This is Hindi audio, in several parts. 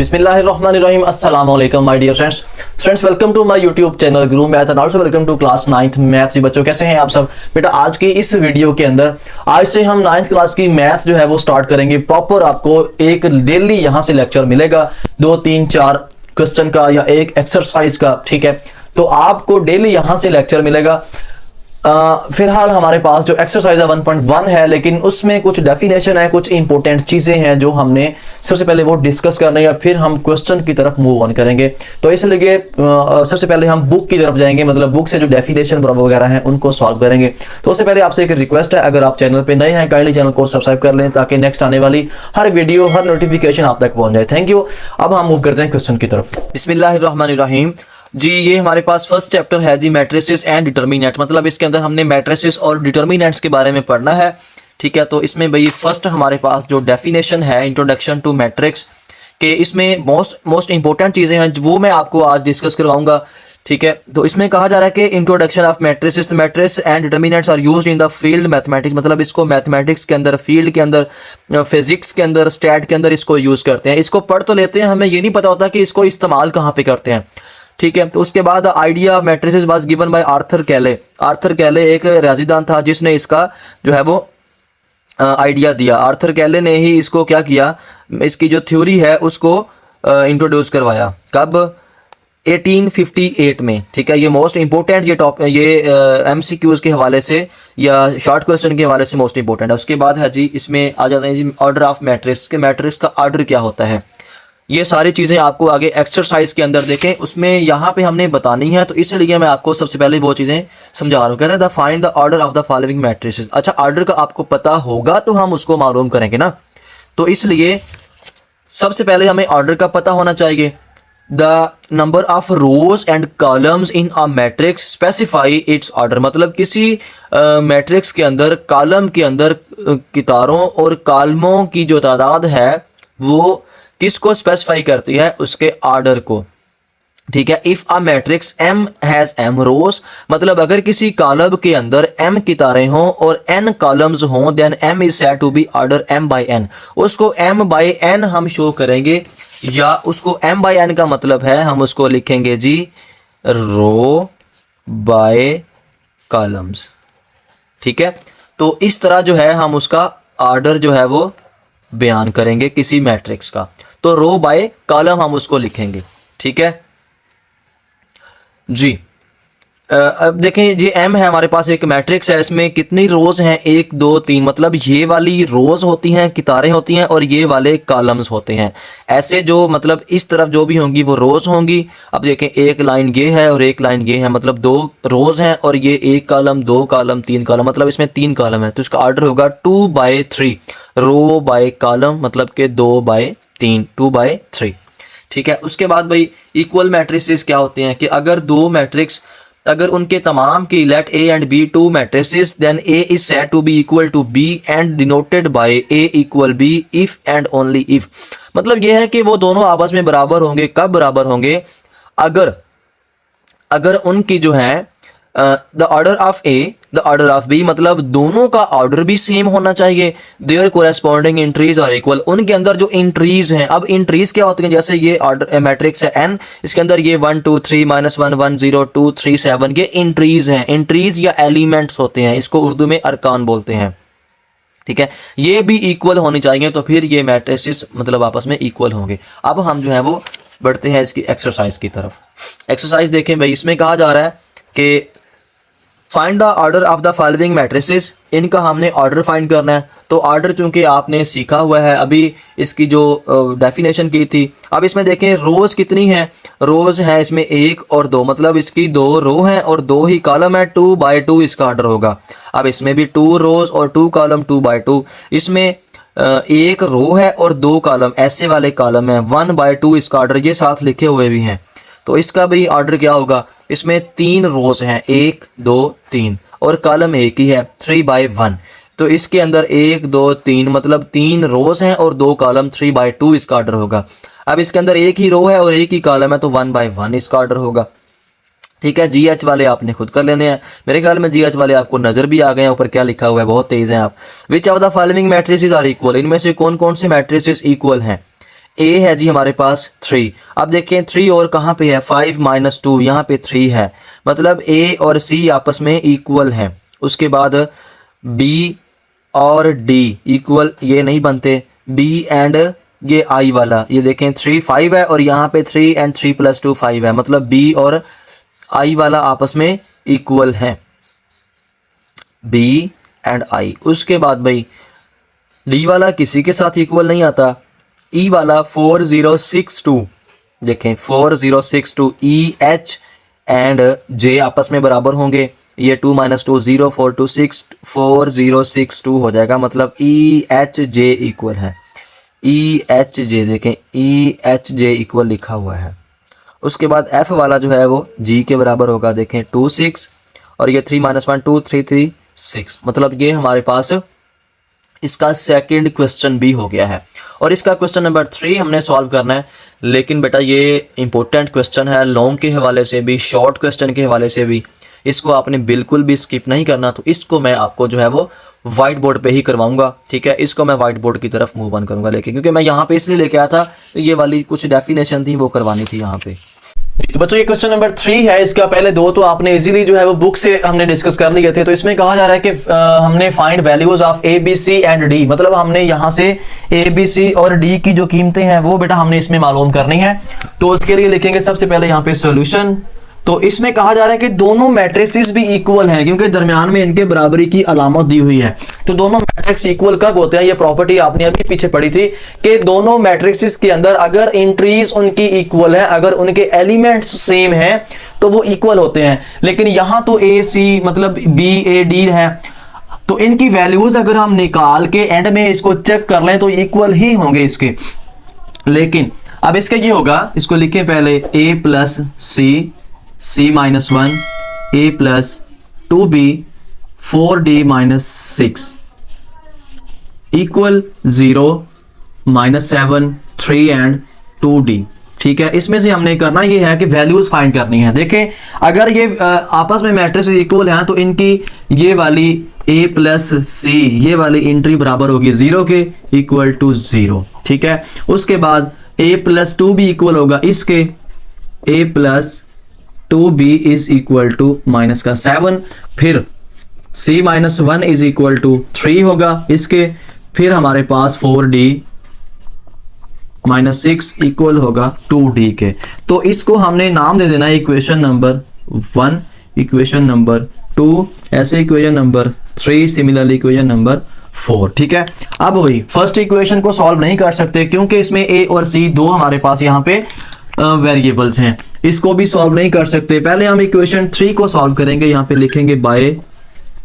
बिस्मिल्लाहिर्रहमानिर्रहीम अस्सलाम वालेकुम my dear friends welcome to my YouTube channel Guru math and also welcome to class 9th math. जी बच्चों, कैसे हैं आप सब? बेटा आज की इस वीडियो के अंदर आज से हम 9th क्लास की मैथ जो है वो स्टार्ट करेंगे। प्रॉपर आपको एक डेली यहाँ से लेक्चर मिलेगा 2 3 4 क्वेश्चन का या एक एक्सरसाइज का, ठीक है। तो आपको डेली यहाँ से लेक्चर मिलेगा। फिलहाल हमारे पास जो एक्सरसाइज 1.1 है, लेकिन उसमें कुछ डेफिनेशन है, कुछ इंपॉर्टेंट चीजें हैं जो हमने सबसे पहले वो डिस्कस करनी है, फिर हम क्वेश्चन की तरफ मूव ऑन करेंगे। तो इसलिए सबसे पहले हम बुक की तरफ जाएंगे, मतलब बुक से जो डेफिनेशन वगैरह हैं उनको सॉल्व करेंगे। तो उससे पहले आपसे एक रिक्वेस्ट है, अगर आप चैनल पे नए हैं काइंडली चैनल को सब्सक्राइब कर लें ताकि नेक्स्ट आने वाली हर वीडियो हर नोटिफिकेशन आप तक पहुंच जाए। Thank you. अब हम मूव करते हैं क्वेश्चन की तरफ। बिस्मिल्लाहिर्रहमानिर्रहीम। जी ये हमारे पास फर्स्ट चैप्टर है जी मैट्रिसेस एंड डिटर्मिनेंट, मतलब इसके अंदर हमने मैट्रिसेस और डिटर्मिनेंट्स के बारे में पढ़ना है, ठीक है। तो इसमें भाई फर्स्ट हमारे पास जो डेफिनेशन है इंट्रोडक्शन टू मैट्रिक्स के, इसमें मोस्ट इंपॉर्टेंट चीज़ें हैं वो मैं आपको आज डिस्कस करवाऊंगा, ठीक है। तो इसमें कहा जा रहा है कि introduction of matrices, matrix and determinants are used in the field mathematics, मतलब इसको मैथमेटिक्स के अंदर, फील्ड के अंदर, फिजिक्स के अंदर, स्टैट के अंदर इसको यूज़ करते हैं। इसको पढ़ तो लेते हैं, हमें ये नहीं पता होता कि इसको इस्तेमाल कहाँ पे करते हैं, ठीक है। तो उसके बाद idea matrices was given by Arthur कैले। आर्थर कैले एक रियाजीदान था जिसने इसका जो है वो आइडिया दिया। आर्थर कैले ने ही इसको क्या किया, इसकी जो थ्योरी है उसको इंट्रोड्यूस करवाया। कब? 1858 में, ठीक है। ये मोस्ट इंपॉर्टेंट ये एमसीक्यूज के हवाले से या शॉर्ट क्वेश्चन के हवाले से मोस्ट इंपॉर्टेंट है। उसके बाद है जी इसमें आ जाते हैं जी ऑर्डर ऑफ मैट्रिक्स के, मैट्रिक्स का ऑर्डर क्या होता है, ये सारी चीज़ें आपको आगे एक्सरसाइज के अंदर देखें, उसमें यहाँ पे हमने बतानी है। तो इसलिए मैं आपको सबसे पहले वो चीज़ें समझा रहा हूँ। कहते हैं the find the order of the following matrices. अच्छा, ऑर्डर का आपको पता होगा तो हम उसको मालूम करेंगे ना, तो इसलिए सबसे पहले हमें ऑर्डर का पता होना चाहिए। The number of rose and columns in a matrix specify it's order, मतलब किसी मैट्रिक्स के अंदर, कॉलम के अंदर कितारों और कॉलमों की जो तादाद है वो किसको स्पेसिफाई करती है, उसके ऑर्डर को, ठीक है। If a matrix m has m रोज, मतलब अगर किसी कॉलम के अंदर m कितारें हों और n कॉलम्स हों, then m is said to be order m by n। उसको m बाई n हम शो करेंगे, या उसको m बाई n का मतलब है हम उसको लिखेंगे जी रो बाय कॉलम्स, ठीक है। तो इस तरह जो है हम उसका ऑर्डर जो है वो बयान करेंगे किसी मैट्रिक्स का, तो रो बाय कॉलम हम उसको लिखेंगे, ठीक है जी। अब देखें जी m है हमारे पास एक मैट्रिक्स है, इसमें कितनी रोज हैं, 1 2 3, मतलब ये वाली रोज होती हैं, कितारें होती हैं, और ये वाले कॉलम्स होते हैं। ऐसे जो मतलब इस तरफ जो भी होंगी वो रोज होंगी। अब देखें एक लाइन ये है और एक लाइन ये है, मतलब 2 रोज हैं, और ये 1 कॉलम 2 कॉलम 3 कॉलम, मतलब इसमें 3 कॉलम है। तो इसका ऑर्डर होगा 2/3, रो बाय कॉलम मतलब के 2/3, 2/3, ठीक है। उसके बाद भाई इक्वल मैट्रिसेस क्या होते हैं कि अगर दो मैट्रिक्स, अगर उनके तमाम की let A and B two matrices, then A is said to be equal to B and denoted by A equal B if and only if, मतलब यह है कि वो दोनों आपस में बराबर होंगे। कब बराबर होंगे? अगर उनकी जो है the order of A the order of B, मतलब दोनों का ऑर्डर भी सेम होना चाहिए। There corresponding entries are equal, उनके अंदर जो एंट्रीज हैं, अब एंट्रीज क्या होती हैं, जैसे ये ऑर्डर मैट्रिक्स है n, इसके अंदर ये 1 2 3 -1 1 0 2 3 7, ये एंट्रीज हैं। एंट्रीज या एलिमेंट्स होते हैं, इसको उर्दू में अरकान बोलते हैं, ठीक है। ये भी इक्वल होनी चाहिए, तो फिर ये मैट्रिसेस मतलब आपस में इक्वल होंगे। अब हम जो है वो बढ़ते हैं इसकी एक्सरसाइज की तरफ। एक्सरसाइज देखें भाई, इसमें कहा जा रहा है कि find the order of the following matrices, इनका हमने ऑर्डर फाइंड करना है। तो ऑर्डर चूंकि आपने सीखा हुआ है, अभी इसकी जो डेफिनेशन की थी। अब इसमें देखें रोज कितनी है, रोज है इसमें 1 और 2, मतलब इसकी 2 रो हैं और 2 ही कॉलम है, 2/2 इसका ऑर्डर होगा। अब इसमें भी 2 रोज और 2 कॉलम, 2/2। इसमें 1 रो है और 2 कॉलम, ऐसे वाले कॉलम है, 1/2 इसका ऑर्डर, ये साथ लिखे हुए भी हैं। तो इसका भी ऑर्डर क्या होगा, इसमें 3 रोज हैं, 1 2 3, और कॉलम एक ही है, 3/1। तो इसके अंदर 1 2 3, मतलब 3 रोज हैं और 2 कॉलम, 3/2 इसका ऑर्डर होगा। अब इसके अंदर एक ही रो है और एक ही कॉलम है, तो 1/1 इसका ऑर्डर होगा, ठीक है। GH वाले आपने खुद कर लेने हैं, मेरे ख्याल में GH वाले आपको नजर भी आ गए हैं, ऊपर क्या लिखा हुआ है, बहुत तेज हैं आप। Which of the following matrices are equal, इनमें से कौन कौन से मैट्रिसेस इक्वल हैं? ए है जी हमारे पास 3। अब देखें 3 और कहाँ पे है, 5 - 2 यहाँ पे 3 है, मतलब ए और सी आपस में इक्वल हैं। उसके बाद बी और डी इक्वल ये नहीं बनते, बी एंड ये आई वाला, ये देखें 3 5 है और यहाँ पे 3 एंड 3 + 2 5 है, मतलब बी और आई वाला आपस में इक्वल है, बी एंड आई। उसके बाद भाई डी वाला किसी के साथ इक्वल नहीं आता, ई वाला 4062, देखें 4062 ई एच एंड जे आपस में बराबर होंगे, ये 2 - 2 0 4 2 6 4062 हो जाएगा, मतलब ई एच जे इक्वल है, ई एच जे, देखें ई एच जे इक्वल लिखा हुआ है। उसके बाद एफ वाला जो है वो जी के बराबर होगा, देखें 2 6 और ये 3 - 1 2 3 3 6, मतलब ये हमारे पास इसका सेकंड क्वेश्चन भी हो गया है। और इसका क्वेश्चन नंबर 3 हमने सॉल्व करना है, लेकिन बेटा ये इंपॉर्टेंट क्वेश्चन है, लॉन्ग के हवाले से भी, शॉर्ट क्वेश्चन के हवाले से भी, इसको आपने बिल्कुल भी स्किप नहीं करना। तो इसको मैं आपको जो है वो वाइट बोर्ड पे ही करवाऊंगा, ठीक है, इसको मैं वाइट बोर्ड की तरफ मूव ऑन करूंगा लेके, क्योंकि मैं यहाँ पे इसलिए लेके आया था, तो ये वाली कुछ डेफिनेशन थी वो करवानी थी यहाँ पे। तो बच्चों ये क्वेश्चन नंबर 3 है, इसका पहले 2 तो आपने इजीली जो है वो बुक से हमने डिस्कस कर लिए थे। तो इसमें कहा जा रहा है कि हमने find values of a b c and d, मतलब हमने यहाँ से ए बी सी और डी की जो कीमतें हैं वो बेटा हमने इसमें मालूम करनी है। तो उसके लिए लिखेंगे सबसे पहले यहाँ पे सॉल्यूशन। तो इसमें कहा जा रहा है कि दोनों मैट्रिसेस भी इक्वल हैं, क्योंकि दरमियान में इनके बराबरी की अलामत दी हुई है। तो दोनों मैट्रिक्स इक्वल कब होते हैं, ये प्रॉपर्टी आपने अभी पीछे पढ़ी थी कि दोनों मैट्रिक्स के अंदर अगर एंट्रीज उनकी इक्वल है, अगर उनके एलिमेंट्स सेम हैं तो वो इक्वल होते हैं। लेकिन यहां तो ए सी मतलब बी ए डी है, तो इनकी वैल्यूज अगर हम निकाल के एंड में इसको चेक कर लें तो इक्वल ही होंगे इसके। लेकिन अब इसका ये होगा, इसको लिखें पहले a + c c - 1 a + 2b 4d - 6 equal 0 -7 3 and 2d। ठीक है, इसमें से हमने करना ये है कि वैल्यूज फाइंड करनी है। देखें अगर ये आपस में मैट्रिक्स इक्वल हैं तो इनकी ये वाली a + c ये वाली एंट्री बराबर होगी 0 के, इक्वल टू 0। ठीक है, उसके बाद a + 2b इक्वल होगा इसके, a + 2b is equal to -7, फिर c - 1 इज इक्वल टू 3 होगा इसके, फिर हमारे पास 4d - 6 इक्वल होगा 2d के। तो इसको हमने नाम दे देना है इक्वेशन नंबर 1, इक्वेशन नंबर 2, ऐसे equation number 3, similarly equation number 4। ठीक है, अब वही फर्स्ट इक्वेशन को सॉल्व नहीं कर सकते क्योंकि इसमें a और c दो हमारे पास यहाँ पे वेरिएबल्स हैं, इसको भी सॉल्व नहीं कर सकते। पहले हम इक्वेशन 3 को सॉल्व करेंगे, यहाँ पे लिखेंगे बाय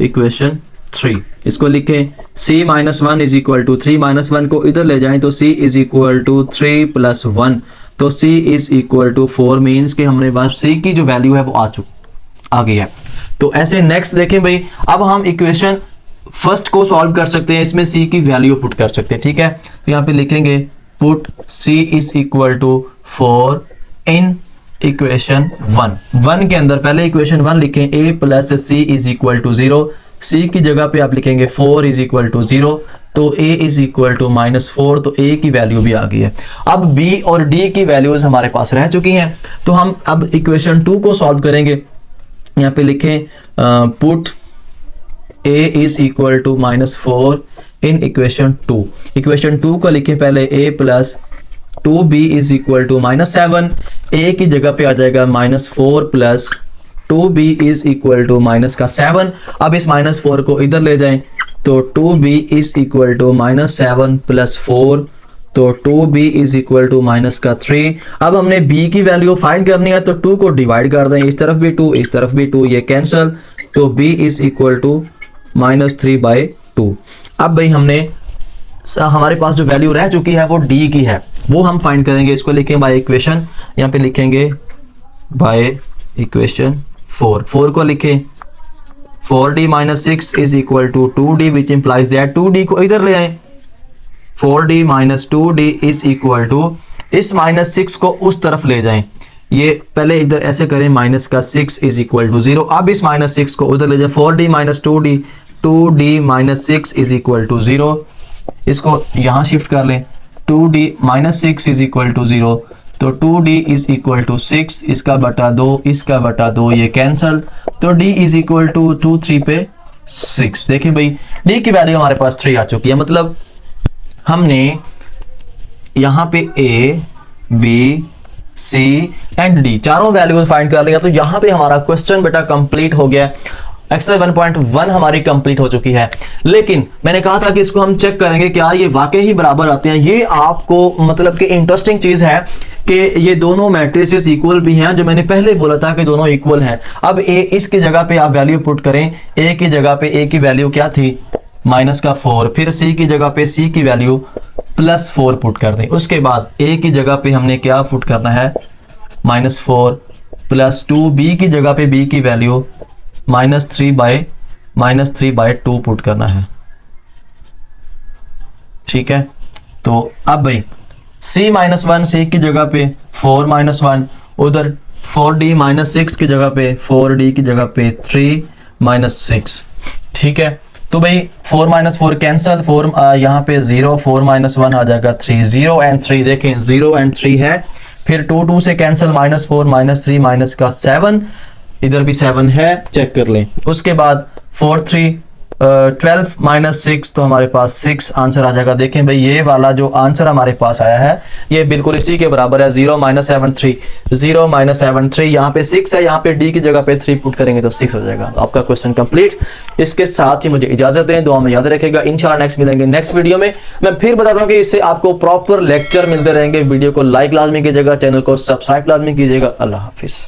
इक्वेशन 3, इसको लिखें c - 1 इज इक्वल टू 3 - 1 को इधर ले जाएं तो c इज इक्वल टू 3 + 1, तो c is equal to 4, means कि हमने पास c की जो वैल्यू है वो आ गई है। तो ऐसे नेक्स्ट देखें भाई, अब हम इक्वेशन फर्स्ट को सॉल्व कर सकते हैं, इसमें c की वैल्यू पुट कर सकते हैं। ठीक है, तो यहाँ पे लिखेंगे put c is equal to 4 in equation 1 के अंदर पहले इक्वेशन 1 लिखें a + c is equal to 0, c की जगह पे आप लिखेंगे 4 इज इक्वल टू 0, तो a इज इक्वल टू -4, तो a की वैल्यू भी आ गई है। अब b और d की वैल्यूज हमारे पास रह चुकी हैं, तो हम अब इक्वेशन 2 को सॉल्व करेंगे। यहाँ पे लिखें put a is equal to -4 in equation 2, equation 2 को लिखें पहले a + 2b is equal to -7, a की जगह पे आ जाएगा -4 + 2b इज इक्वल टू -7। अब इस -4 को इधर ले जाएं तो 2b इज इक्वल टू -7 + 4, तो 2b इज इक्वल टू -3। अब हमने b की वैल्यू फाइंड करनी है, तो 2 को डिवाइड कर दें, इस तरफ भी 2 इस तरफ भी 2, ये कैंसिल, तो b इज इक्वल टू -3/2। अब भाई हमने हमारे पास जो वैल्यू रह चुकी है वो d की है, वो हम फाइंड करेंगे। इसको लिखें बाय इक्वेशन, यहाँ पे लिखेंगे बाय इक्वेशन 4 को लिखें 4d - 6 is equal to 2d, which implies that 2d को इधर ले आए, 4d - 2d is equal to इस -6 को उस तरफ ले जाएं, ये पहले इधर ऐसे करें -6 इज इक्वल टू 0। अब इस -6 को उधर ले जाएं, 4d - 2d 6 is equal to 0, इसको यहाँ शिफ्ट कर लें, 2d minus 6 is equal to 0, तो 2d इज इक्वल टू 6, इसका बटा 2, इसका बटा 2, ये कैंसल, तो d इज इक्वल टू 2 3 पे 6। देखिए भाई d की वैल्यू हमारे पास 3 आ चुकी है, मतलब हमने यहाँ पे a b c and d चारों वैल्यूज फाइंड कर लिया, तो यहाँ पे हमारा क्वेश्चन बेटा कंप्लीट हो गया। एक्सरसाइज 1.1 हमारी कंप्लीट हो चुकी है, लेकिन मैंने कहा था कि इसको हम चेक करेंगे क्या ये वाकई ही बराबर आते हैं। ये आपको मतलब कि इंटरेस्टिंग चीज है कि ये दोनों मैट्रिसेस इक्वल भी हैं, जो मैंने पहले बोला था कि दोनों इक्वल हैं। अब ए इसकी जगह पे आप वैल्यू पुट करें, ए की जगह पे ए की वैल्यू क्या थी माइनस का 4, फिर सी की जगह पे सी की वैल्यू प्लस 4 पुट कर दें। उसके बाद ए की जगह पे हमने क्या पुट करना है -4 प्लस 2, बी की जगह पे बी की वैल्यू -3/2 पुट करना है। ठीक है, तो अब भाई c-1 c की जगह पे 4 - 1, उधर 4d - 6 की जगह पे 4d की जगह पे 3 - 6। ठीक है, तो भाई 4 - 4 कैंसल, 4 यहाँ पे 0, 4 - 1 आ जाएगा 3, 0 एंड 3 देखें 0 एंड 3 है, फिर 2 से कैंसल, -4 -3 माइनस का 7, इधर भी 7 है, चेक कर लें। उसके बाद 4 3 12 - 6, तो हमारे पास 6 आंसर आ जाएगा। देखें भाई ये वाला जो आंसर हमारे पास आया है ये बिल्कुल इसी के बराबर है, 0 - 7 3, 0 - 7 3, यहाँ पे 6 है, यहाँ पे डी की जगह पे 3 पुट करेंगे तो 6 हो जाएगा। आपका क्वेश्चन कंप्लीट। इसके साथ ही मुझे इजाजत दें, दुआ में याद रखेगा। इंशाल्लाह नेक्स्ट मिलेंगे नेक्स्ट वीडियो में। मैं फिर बताता हूँ कि इससे आपको प्रॉपर लेक्चर मिलते रहेंगे। वीडियो को लाइक लाजमी कीजिएगा, चैनल को सब्सक्राइब लाजमी कीजिएगा। अल्लाह हाफिज।